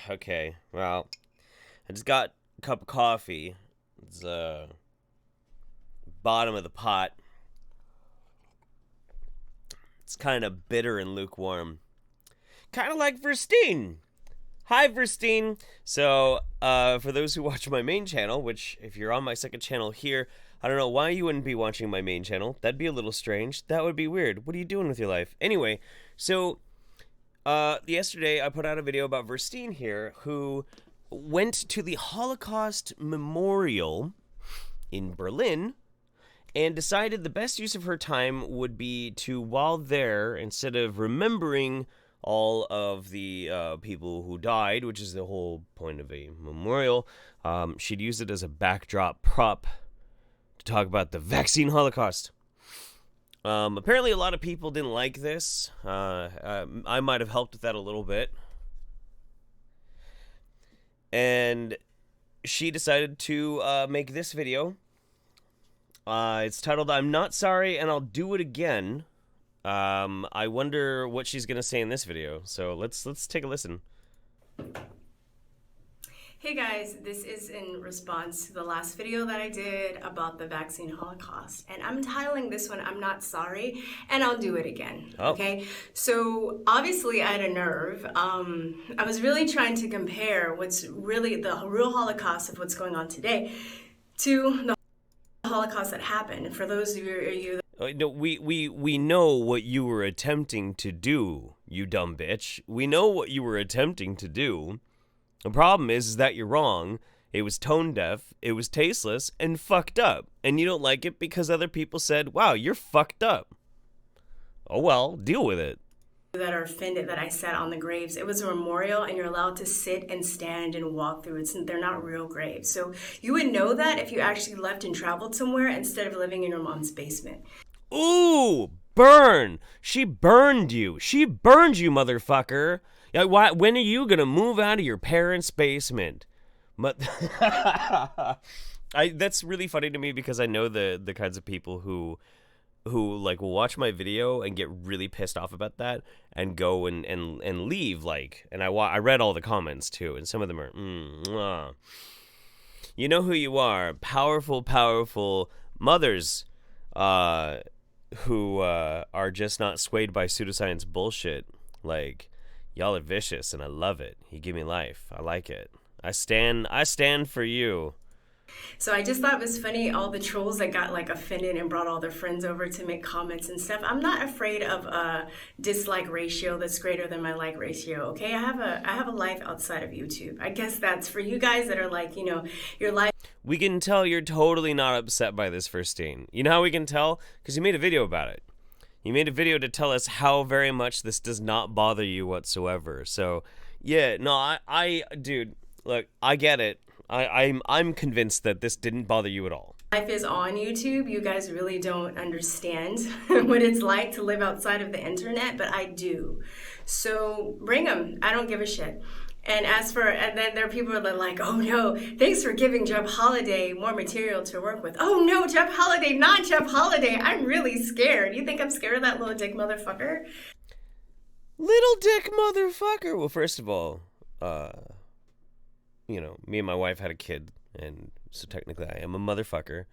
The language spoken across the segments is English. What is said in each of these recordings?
Okay, well, I just got a cup of coffee. It's bottom of the pot. It's kind of bitter and lukewarm. Kind of like Verstein. Hi, Verstein. So, for those who watch my main channel, which if you're on my second channel here, I don't know why you wouldn't be watching my main channel. That'd be a little strange. That would be weird. What are you doing with your life? Anyway, so, yesterday I put out a video about Verstein here, who went to the Holocaust Memorial in Berlin and decided the best use of her time would be to, while there, instead of remembering all of the people who died, which is the whole point of a memorial, she'd use it as a backdrop prop to talk about the vaccine holocaust. Apparently a lot of people didn't like this. I might have helped with that a little bit. And she decided to make this video. It's titled, "I'm Not Sorry and I'll Do It Again." I wonder what she's gonna say in this video. So let's take a listen. Hey guys, this is in response to the last video that I did about the vaccine holocaust. And I'm titling this one, "I'm Not Sorry, and I'll Do It Again." Oh. Okay, so obviously I had a nerve. I was really trying to compare what's really the real holocaust of what's going on today to the holocaust that happened. And for those of you No, we know what you were attempting to do, you dumb bitch. We know what you were attempting to do. The problem is that you're wrong. It was tone deaf, it was tasteless, and fucked up. And you don't like it because other people said, wow, you're fucked up. Oh well, deal with it. that are offended that I sat on the graves. It was a memorial and you're allowed to sit and stand and walk through it. They're not real graves. So you would know that if you actually left and traveled somewhere instead of living in your mom's basement. Ooh, burn. She burned you. She burned you, motherfucker. Yeah, when are you going to move out of your parents' basement? That's really funny to me because I know the kinds of people who like will watch my video and get really pissed off about that and go and leave, like, and I read all the comments too, and some of them are you know who you are, powerful mothers who are just not swayed by pseudoscience bullshit. Like, y'all are vicious and I love it. You give me life. I like it. I stand for you. So I just thought it was funny, all the trolls that got like offended and brought all their friends over to make comments and stuff. I'm not afraid of a dislike ratio that's greater than my like ratio, okay? I have a life outside of YouTube. I guess that's for you guys that are like, you know, your life. We can tell you're totally not upset by this, Verstein. You know how we can tell? Because you made a video about it. You made a video to tell us how very much this does not bother you whatsoever. So, yeah, no, dude, look, I get it. I'm convinced that this didn't bother you at all. Life is on YouTube. You guys really don't understand what it's like to live outside of the internet, but I do. So bring them. I don't give a shit. And then there are people that are like, oh no, thanks for giving Jeff Holiday more material to work with. Oh no, Jeff Holiday, not Jeff Holiday. I'm really scared. You think I'm scared of that little dick motherfucker? Little dick motherfucker. Well, first of all, you know, me and my wife had a kid, and so technically I am a motherfucker.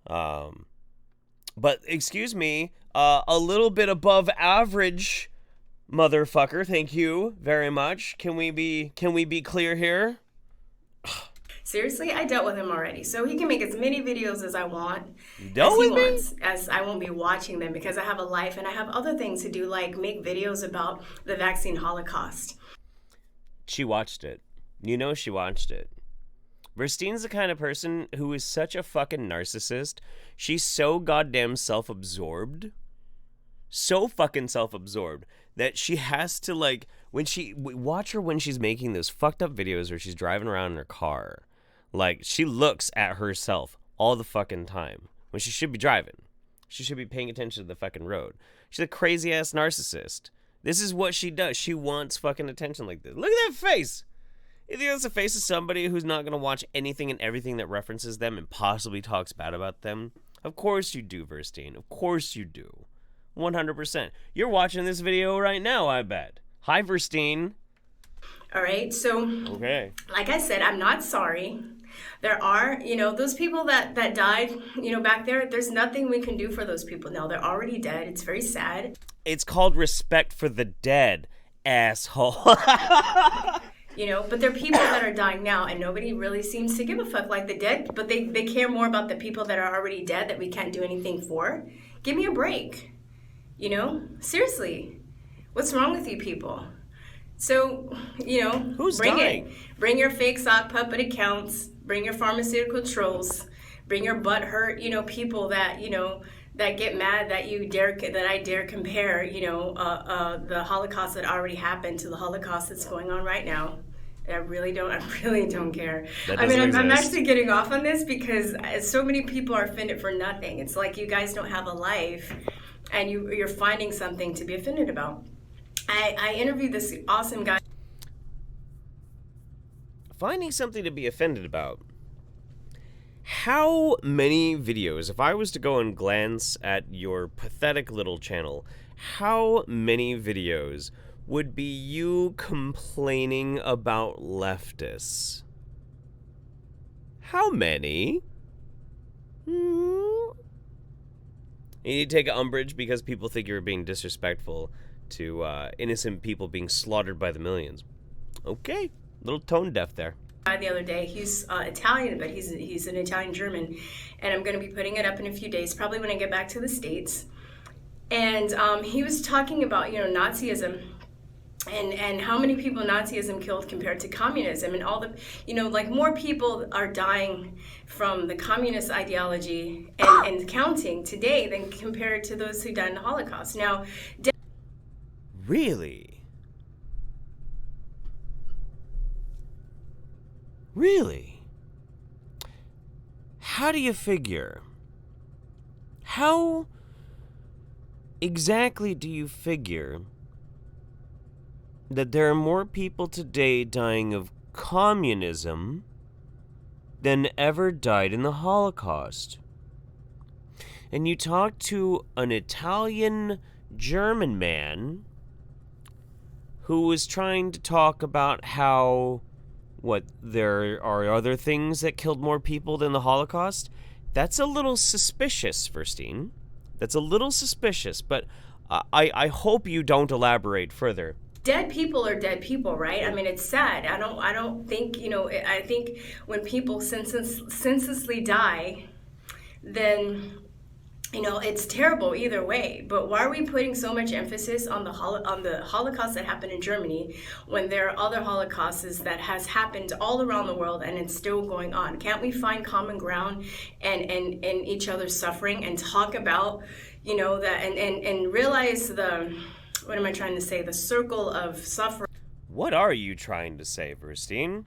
But excuse me, a little bit above average motherfucker. Thank you very much. Can we be clear here? Seriously, I dealt with him already, so he can make as many videos as I want, You dealt with me? as I won't be watching them because I have a life and I have other things to do, like make videos about the vaccine holocaust. She watched it. You know she watched it. Verstein's the kind of person who is such a fucking narcissist. She's so goddamn self-absorbed. So fucking self-absorbed that she has to, like, watch her when she's making those fucked up videos where she's driving around in her car. Like, she looks at herself all the fucking time when she should be driving. She should be paying attention to the fucking road. She's a crazy ass narcissist. This is what she does. She wants fucking attention like this. Look at that face. You think that's the face of somebody who's not going to watch anything and everything that references them and possibly talks bad about them? Of course you do, Verstein. Of course you do. 100%. You're watching this video right now, I bet. Hi, Verstein. All right. So, Okay. like I said, I'm not sorry. There are, those people that died, back there, there's nothing we can do for those people now. They're already dead. It's very sad. It's called respect for the dead, asshole. But there are people that are dying now, and nobody really seems to give a fuck like the dead, but they care more about the people that are already dead that we can't do anything for. Give me a break. Seriously. What's wrong with you people? So, Who's bring dying? it. Bring your fake sock puppet accounts. Bring your pharmaceutical trolls. Bring your butt hurt, people that, that get mad that I dare compare, the Holocaust that already happened to the Holocaust that's going on right now. I really don't care. I'm actually getting off on this because so many people are offended for nothing. It's like you guys don't have a life and you're finding something to be offended about. I interviewed this awesome guy. Finding something to be offended about. How many videos, if I was to go and glance at your pathetic little channel, how many videos would be you complaining about leftists? How many? You need to take umbrage because people think you're being disrespectful to innocent people being slaughtered by the millions. Okay, little tone deaf there. The other day, he's Italian, but he's an Italian German, and I'm going to be putting it up in a few days, probably when I get back to the States. And he was talking about Nazism. And how many people Nazism killed compared to communism, and all the, more people are dying from the communist ideology and counting today than compared to those who died in the Holocaust. Now, really? Really? How do you figure? How exactly do you figure that there are more people today dying of communism than ever died in the Holocaust? And you talk to an Italian German man who was trying to talk about how, there are other things that killed more people than the Holocaust? That's a little suspicious, Verstein. That's a little suspicious, but I hope you don't elaborate further. Dead people are dead people, right? I mean, it's sad. I don't think, I think when people senselessly die, then, it's terrible either way. But why are we putting so much emphasis on the Holocaust that happened in Germany when there are other Holocausts that has happened all around the world and it's still going on? Can't we find common ground and each other's suffering and talk about, that and realize what am I trying to say? The circle of suffering. What are you trying to say, Verstein?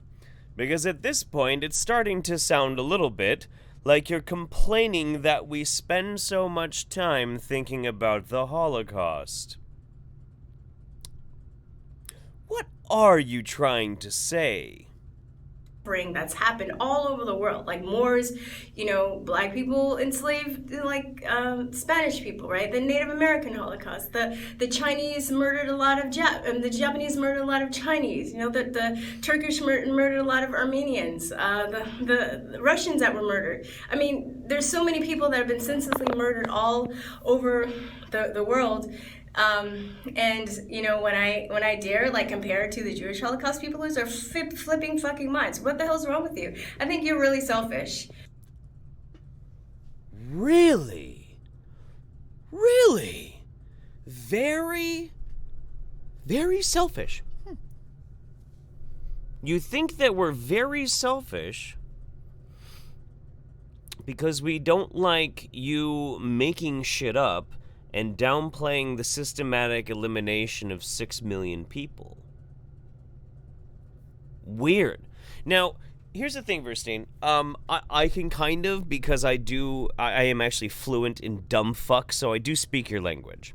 Because at this point, it's starting to sound a little bit like you're complaining that we spend so much time thinking about the Holocaust. What are you trying to say? That's happened all over the world, like Moors, black people enslaved, like Spanish people, right? The Native American Holocaust, the Chinese murdered a lot of the Japanese murdered a lot of Chinese, the Turkish murdered a lot of Armenians, the Russians that were murdered. I mean, there's so many people that have been senselessly murdered all over the world. And when I dare compare it to the Jewish Holocaust, people lose their flipping fucking minds. What the hell's wrong with you? I think you're really selfish. Really? Really? Very, very selfish. You think that we're very selfish because we don't like you making shit up and downplaying the systematic elimination of 6 million people. Weird. Now, here's the thing, Verstein. I can kind of, because I am actually fluent in dumb fuck, so I do speak your language.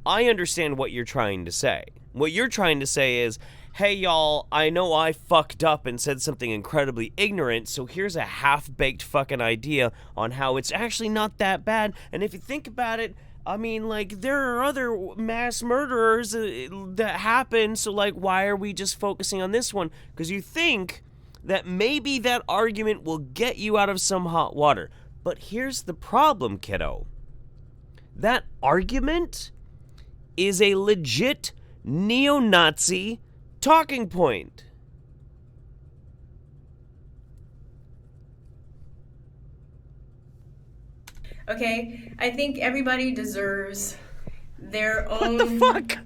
I understand what you're trying to say. What you're trying to say is, hey, y'all, I know I fucked up and said something incredibly ignorant, so here's a half-baked fucking idea on how it's actually not that bad, and if you think about it, I mean, like, there are other mass murderers that happen, so, like, why are we just focusing on this one? Because you think that maybe that argument will get you out of some hot water. But here's the problem, kiddo. That argument is a legit neo-Nazi talking point. Okay, I think everybody deserves their own. What the fuck?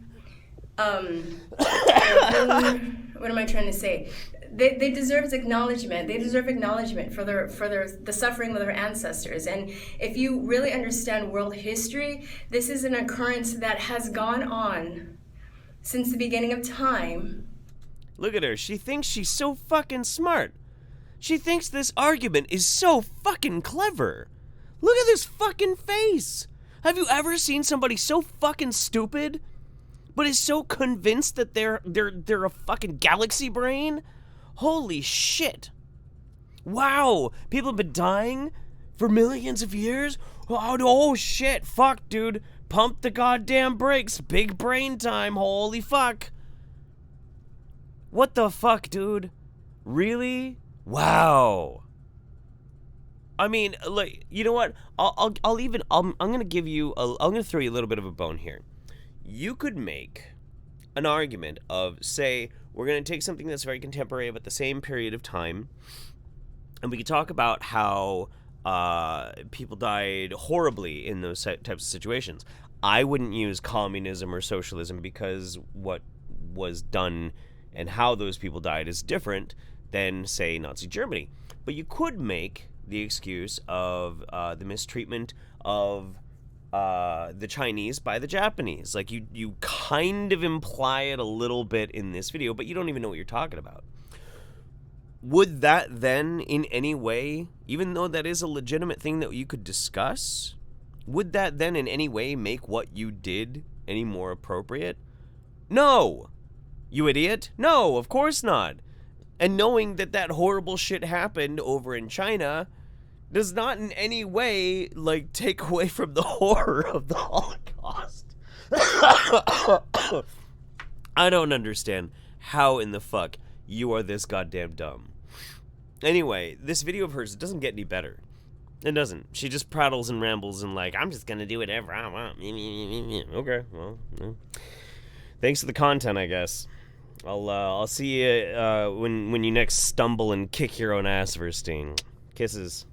What am I trying to say? They deserve acknowledgement. They deserve acknowledgement for the suffering of their ancestors. And if you really understand world history, this is an occurrence that has gone on since the beginning of time. Look at her. She thinks she's so fucking smart. She thinks this argument is so fucking clever. Look at this fucking face. Have you ever seen somebody so fucking stupid, but is so convinced that they're a fucking galaxy brain? Holy shit. Wow. People have been dying for millions of years? Oh shit. Fuck, dude. Pump the goddamn brakes. Big brain time. Holy fuck. What the fuck, dude? Really? Wow. I mean, like, you know what? I'm gonna give you. I'm gonna throw you a little bit of a bone here. You could make an argument of, say, we're gonna take something that's very contemporary but the same period of time, and we could talk about how people died horribly in those types of situations. I wouldn't use communism or socialism because what was done and how those people died is different than, say, Nazi Germany. But you could make the excuse of the mistreatment of the Chinese by the Japanese. Like, you kind of imply it a little bit in this video, but you don't even know what you're talking about. Would that then in any way, even though that is a legitimate thing that you could discuss, would that then in any way make what you did any more appropriate? No! You idiot. No, of course not. And knowing that that horrible shit happened over in China does not in any way, like, take away from the horror of the Holocaust. I don't understand how in the fuck you are this goddamn dumb. Anyway, this video of hers doesn't get any better. It doesn't. She just prattles and rambles and, like, I'm just gonna do whatever I want. Okay, well, thanks for the content, I guess. I'll see you when you next stumble and kick your own ass, Verstein. Kisses.